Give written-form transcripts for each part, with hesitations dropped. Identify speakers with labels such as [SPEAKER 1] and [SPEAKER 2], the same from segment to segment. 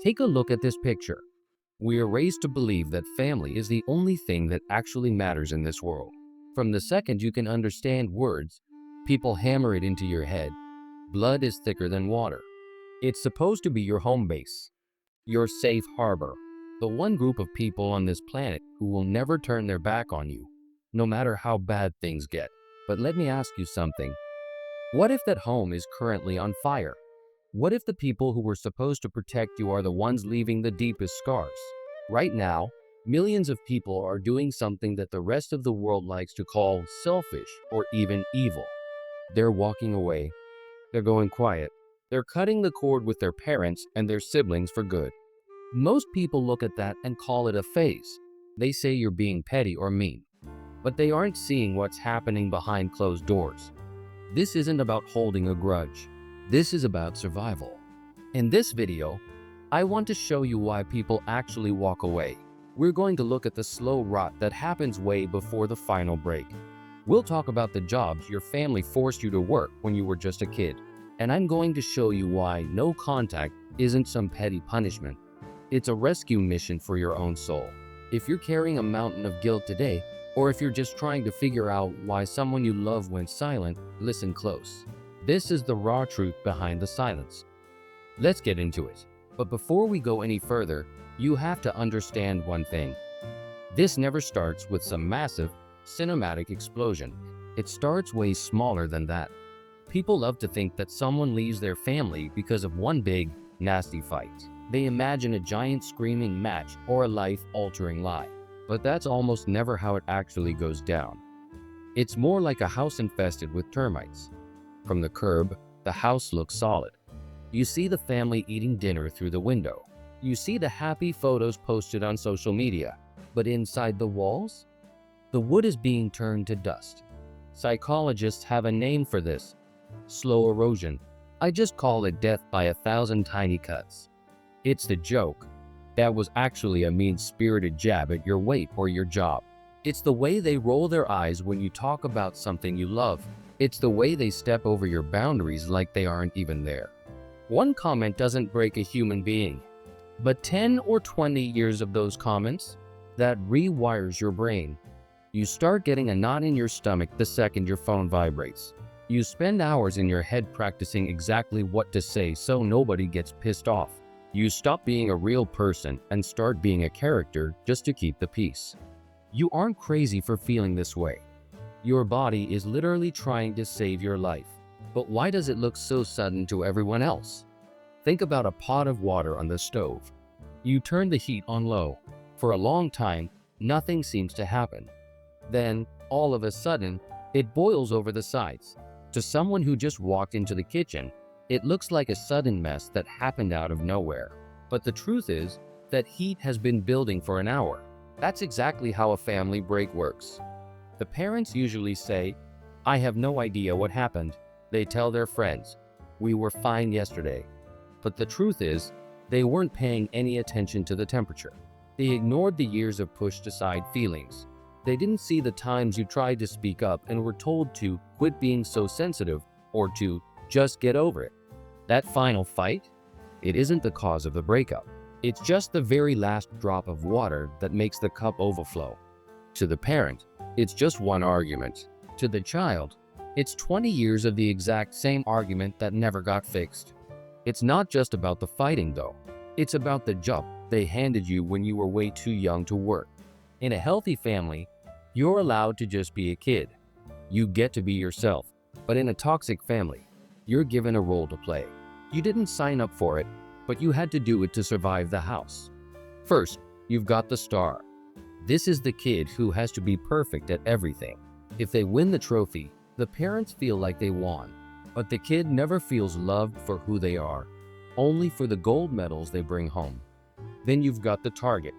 [SPEAKER 1] Take a look at this picture. We are raised to believe that family is the only thing that actually matters in this world. From the second you can understand words, people hammer it into your head. Blood is thicker than water. It's supposed to be your home base, your safe harbor, the one group of people on this planet who will never turn their back on you, no matter how bad things get. But let me ask you something. What if that home is currently on fire? What if the people who were supposed to protect you are the ones leaving the deepest scars? Right now, millions of people are doing something that the rest of the world likes to call selfish or even evil. They're walking away. They're going quiet. They're cutting the cord with their parents and their siblings for good. Most people look at that and call it a phase. They say you're being petty or mean. But they aren't seeing what's happening behind closed doors. This isn't about holding a grudge. This is about survival. In this video, I want to show you why people actually walk away. We're going to look at the slow rot that happens way before the final break. We'll talk about the jobs your family forced you to work when you were just a kid. And I'm going to show you why no contact isn't some petty punishment. It's a rescue mission for your own soul. If you're carrying a mountain of guilt today, or if you're just trying to figure out why someone you love went silent, listen close. This is the raw truth behind the silence. Let's get into it. But before we go any further, you have to understand one thing. This never starts with some massive, cinematic explosion. It starts way smaller than that. People love to think that someone leaves their family because of one big, nasty fight. They imagine a giant screaming match or a life-altering lie. But that's almost never how it actually goes down. It's more like a house infested with termites. From the curb, the house looks solid. You see the family eating dinner through the window. You see the happy photos posted on social media. But inside the walls, the wood is being turned to dust. Psychologists have a name for this: slow erosion. I just call it death by 1,000 tiny cuts. It's the joke. That was actually a mean-spirited jab at your weight or your job. It's the way they roll their eyes when you talk about something you love. It's the way they step over your boundaries like they aren't even there. One comment doesn't break a human being, but 10 or 20 years of those comments, that rewires your brain. You start getting a knot in your stomach the second your phone vibrates. You spend hours in your head practicing exactly what to say so nobody gets pissed off. You stop being a real person and start being a character just to keep the peace. You aren't crazy for feeling this way. Your body is literally trying to save your life. But why does it look so sudden to everyone else? Think about a pot of water on the stove. You turn the heat on low. For a long time, nothing seems to happen. Then, all of a sudden, it boils over the sides. To someone who just walked into the kitchen, it looks like a sudden mess that happened out of nowhere. But the truth is that heat has been building for an hour. That's exactly how a family break works. The parents usually say, "I have no idea what happened." They tell their friends, "We were fine yesterday." But the truth is, they weren't paying any attention to the temperature. They ignored the years of pushed aside feelings. They didn't see the times you tried to speak up and were told to quit being so sensitive or to just get over it. That final fight, it isn't the cause of the breakup. It's just the very last drop of water that makes the cup overflow. To the parent, it's just one argument. To the child, it's 20 years of the exact same argument that never got fixed. It's not just about the fighting though. It's about the job they handed you when you were way too young to work. In a healthy family, you're allowed to just be a kid. You get to be yourself. But in a toxic family, you're given a role to play. You didn't sign up for it, but you had to do it to survive the house. First, you've got the star. This is the kid who has to be perfect at everything. If they win the trophy, the parents feel like they won. But the kid never feels loved for who they are, only for the gold medals they bring home. Then you've got the target.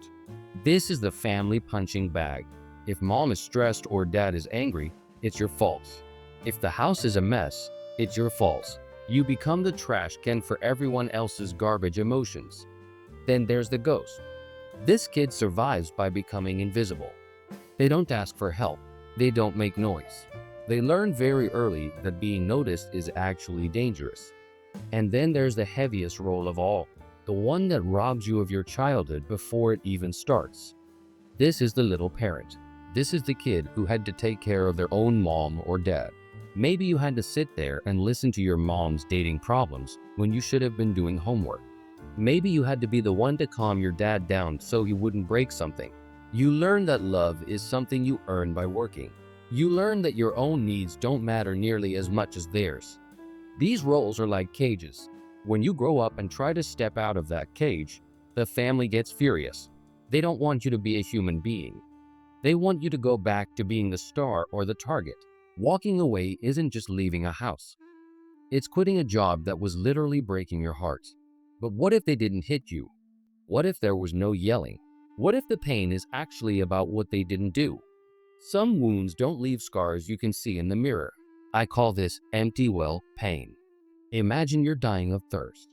[SPEAKER 1] This is the family punching bag. If mom is stressed or dad is angry, it's your fault. If the house is a mess, it's your fault. You become the trash can for everyone else's garbage emotions. Then there's the ghost. This kid survives by becoming invisible. They don't ask for help. They don't make noise. They learn very early that being noticed is actually dangerous. And then there's the heaviest role of all, the one that robs you of your childhood before it even starts. This is the little parent. This is the kid who had to take care of their own mom or dad. Maybe you had to sit there and listen to your mom's dating problems when you should have been doing homework. Maybe you had to be the one to calm your dad down so he wouldn't break something. You learn that love is something you earn by working. You learn that your own needs don't matter nearly as much as theirs. These roles are like cages. When you grow up and try to step out of that cage, the family gets furious. They don't want you to be a human being. They want you to go back to being the star or the target. Walking away isn't just leaving a house. It's quitting a job that was literally breaking your heart. But what if they didn't hit you? What if there was no yelling? What if the pain is actually about what they didn't do? Some wounds don't leave scars you can see in the mirror. I call this empty well pain. Imagine you're dying of thirst.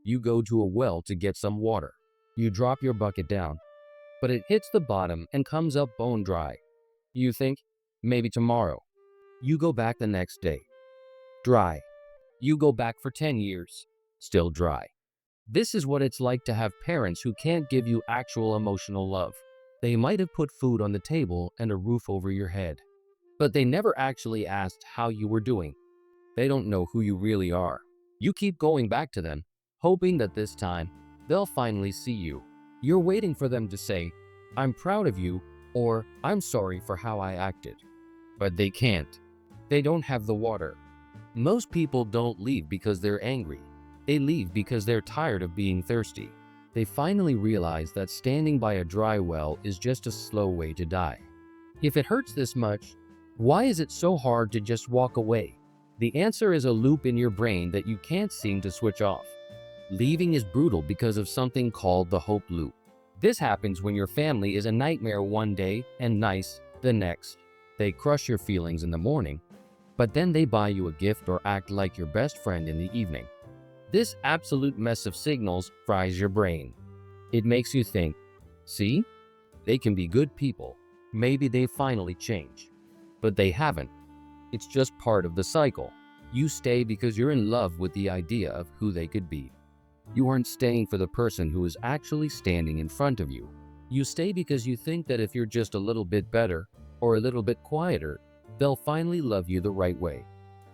[SPEAKER 1] You go to a well to get some water. You drop your bucket down, but it hits the bottom and comes up bone dry. You think, maybe tomorrow. You go back the next day. Dry. You go back for 10 years. Still dry. This is what it's like to have parents who can't give you actual emotional love. They might have put food on the table and a roof over your head, but they never actually asked how you were doing. They don't know who you really are. You keep going back to them, hoping that this time they'll finally see you. You're waiting for them to say, "I'm proud of you," or "I'm sorry for how I acted." But they can't. They don't have the water. Most people don't leave because they're angry. They leave because they're tired of being thirsty. They finally realize that standing by a dry well is just a slow way to die. If it hurts this much, why is it so hard to just walk away? The answer is a loop in your brain that you can't seem to switch off. Leaving is brutal because of something called the hope loop. This happens when your family is a nightmare one day and nice the next. They crush your feelings in the morning, but then they buy you a gift or act like your best friend in the evening. This absolute mess of signals fries your brain. It makes you think, see, they can be good people. Maybe they finally change. But they haven't. It's just part of the cycle. You stay because you're in love with the idea of who they could be. You aren't staying for the person who is actually standing in front of you. You stay because you think that if you're just a little bit better or a little bit quieter, they'll finally love you the right way.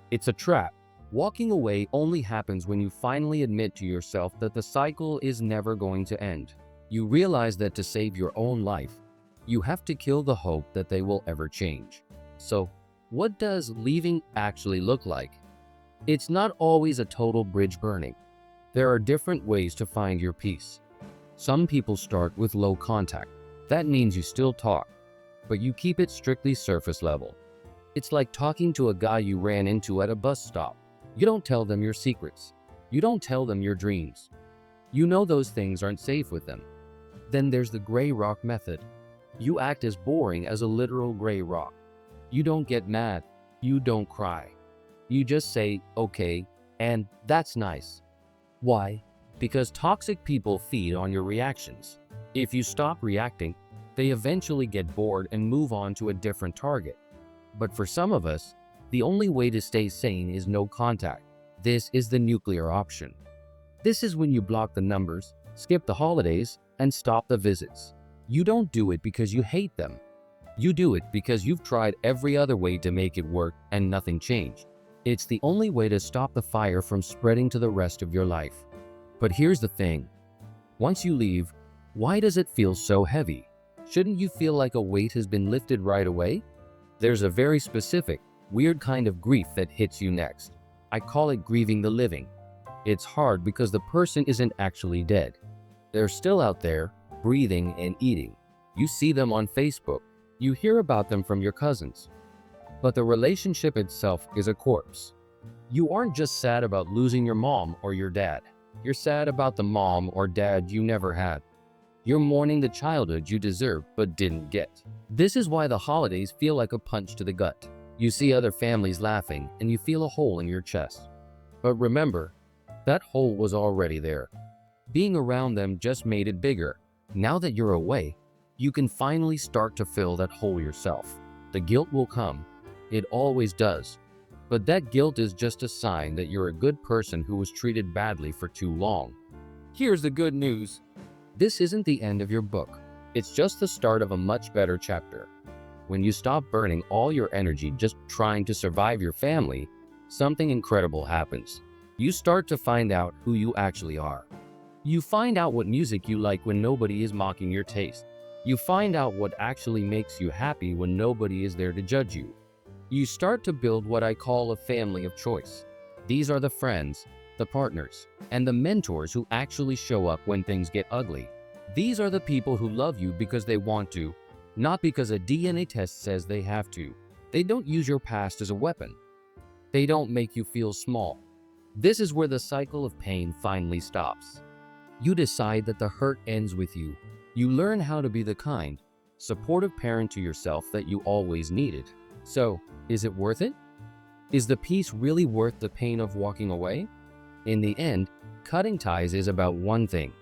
[SPEAKER 1] It's a trap. Walking away only happens when you finally admit to yourself that the cycle is never going to end. You realize that to save your own life, you have to kill the hope that they will ever change. So, what does leaving actually look like? It's not always a total bridge burning. There are different ways to find your peace. Some people start with low contact. That means you still talk, but you keep it strictly surface level. It's like talking to a guy you ran into at a bus stop. You don't tell them your secrets. You don't tell them your dreams. You know those things aren't safe with them. Then there's the gray rock method. You act as boring as a literal gray rock. You don't get mad. You don't cry. You just say, okay, and that's nice. Why? Because toxic people feed on your reactions. If you stop reacting, they eventually get bored and move on to a different target. But for some of us, the only way to stay sane is no contact. This is the nuclear option. This is when you block the numbers, skip the holidays, and stop the visits. You don't do it because you hate them. You do it because you've tried every other way to make it work and nothing changed. It's the only way to stop the fire from spreading to the rest of your life. But here's the thing. Once you leave, why does it feel so heavy? Shouldn't you feel like a weight has been lifted right away? There's a very specific, weird kind of grief that hits you next. I call it grieving the living. It's hard because the person isn't actually dead. They're still out there, breathing and eating. You see them on Facebook. You hear about them from your cousins. But the relationship itself is a corpse. You aren't just sad about losing your mom or your dad. You're sad about the mom or dad you never had. You're mourning the childhood you deserved but didn't get. This is why the holidays feel like a punch to the gut. You see other families laughing and you feel a hole in your chest. But remember, that hole was already there. Being around them just made it bigger. Now that you're away, you can finally start to fill that hole yourself. The guilt will come. It always does. But that guilt is just a sign that you're a good person who was treated badly for too long. Here's the good news. This isn't the end of your book. It's just the start of a much better chapter. When you stop burning all your energy just trying to survive your family, something incredible happens. You start to find out who you actually are. You find out what music you like when nobody is mocking your taste. You find out what actually makes you happy when nobody is there to judge you. You start to build what I call a family of choice. These are the friends, the partners, and the mentors who actually show up when things get ugly. These are the people who love you because they want to, not because a DNA test says they have to. They don't use your past as a weapon. They don't make you feel small. This is where the cycle of pain finally stops. You decide that the hurt ends with you. You learn how to be the kind, supportive parent to yourself that you always needed. So, is it worth it? Is the peace really worth the pain of walking away? In the end, cutting ties is about one thing: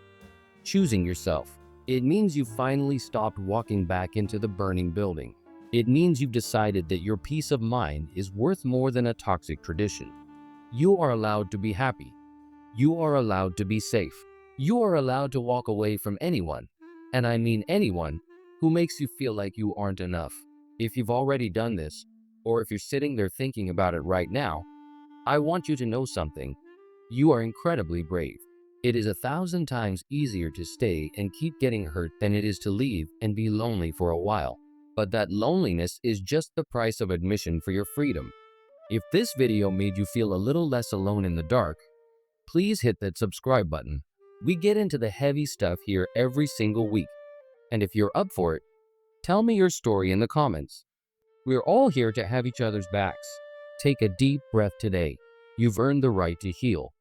[SPEAKER 1] choosing yourself. It means you finally stopped walking back into the burning building. It means you've decided that your peace of mind is worth more than a toxic tradition. You are allowed to be happy. You are allowed to be safe. You are allowed to walk away from anyone, and I mean anyone, who makes you feel like you aren't enough. If you've already done this, or if you're sitting there thinking about it right now, I want you to know something. You are incredibly brave. It is 1,000 times easier to stay and keep getting hurt than it is to leave and be lonely for a while. But that loneliness is just the price of admission for your freedom. If this video made you feel a little less alone in the dark, please hit that subscribe button. We get into the heavy stuff here every single week. And if you're up for it, tell me your story in the comments. We're all here to have each other's backs. Take a deep breath today. You've earned the right to heal.